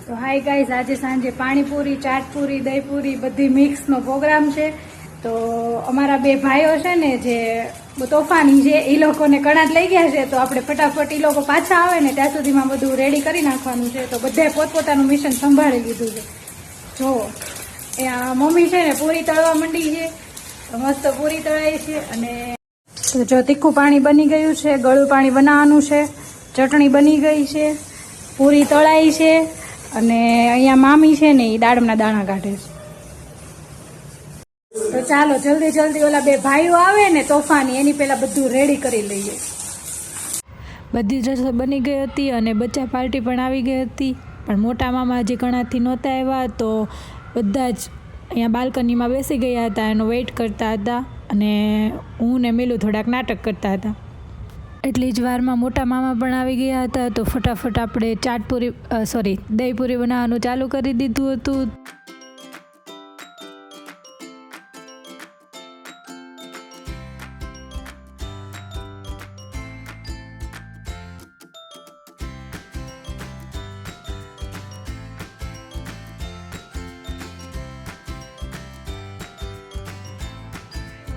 તો hi guys, આજે સાંજે પાણીપુરી, ચાટપુરી, દહીંપુરી બધી મિક્સનો પ્રોગ્રામ છે. તો અમારા બે ભાઈઓ છે ને જે તોફાની છે, એ લોકોને કણાટ લઈ ગયા છે. તો આપણે ફટાફટ એ લોકો પાછા આવે ને ત્યાં સુધીમાં બધું રેડી કરી નાખવાનું છે. તો બધાએ પોતપોતાનું મિશન સંભાળી લીધું છે. જો એ મમ્મી છે ને પૂરી તળવા માંડી છે, મસ્ત પૂરી તળાઈ છે. અને તો જો તીખું પાણી બની ગયું છે, ગળું પાણી બનાવવાનું છે, ચટણી બની ગઈ છે, પૂરી તળાઈ છે. અને અહીંયા મામી છે ને એ દાડમના દાણા કાઢે છે. તો ચાલો જલ્દી જલ્દી ઓલા બે ભાઈઓ આવે ને તોફાની, એની પહેલા બધું રેડી કરી લઈએ. બધી જ રસોઈ બની ગઈ હતી અને બચ્ચા પાર્ટી પણ આવી ગઈ હતી. પણ મોટા મામા હજી કણાથી નહોતા આવ્યા, તો બધા જ અહીંયા બાલ્કનીમાં બેસી ગયા હતા, એનો વેઇટ કરતા હતા. અને હું ને મિલુ થોડાક નાટક કરતા હતા. એટલી જ વારમાં મોટા મામા પણ આવી ગયા હતા. તો ફટાફટ આપણે દહીંપુરી બનાવવાનું ચાલુ કરી દીધું હતું.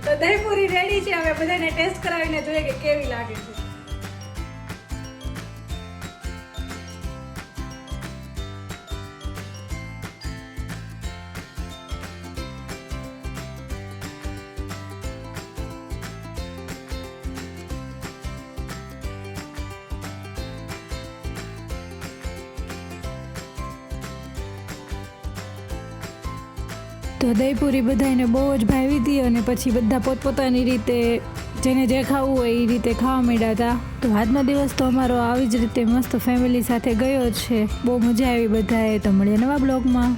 તો દહીંપુરી રેડી છે. હવે બધાને ટેસ્ટ કરાવીને જોઈએ કે કેવી લાગે છે. તો દહીંપુરી બધાને બહુ જ ભાવી હતી. અને પછી બધા પોતપોતાની રીતે જેને જે ખાવું હોય એ રીતે ખાવા માંડ્યા હતા. તો આજનો દિવસ તો અમારો આવી જ રીતે મસ્ત ફેમિલી સાથે ગયો છે. બહુ મજા આવી બધાએ. તો મળીએ નવા બ્લોગમાં.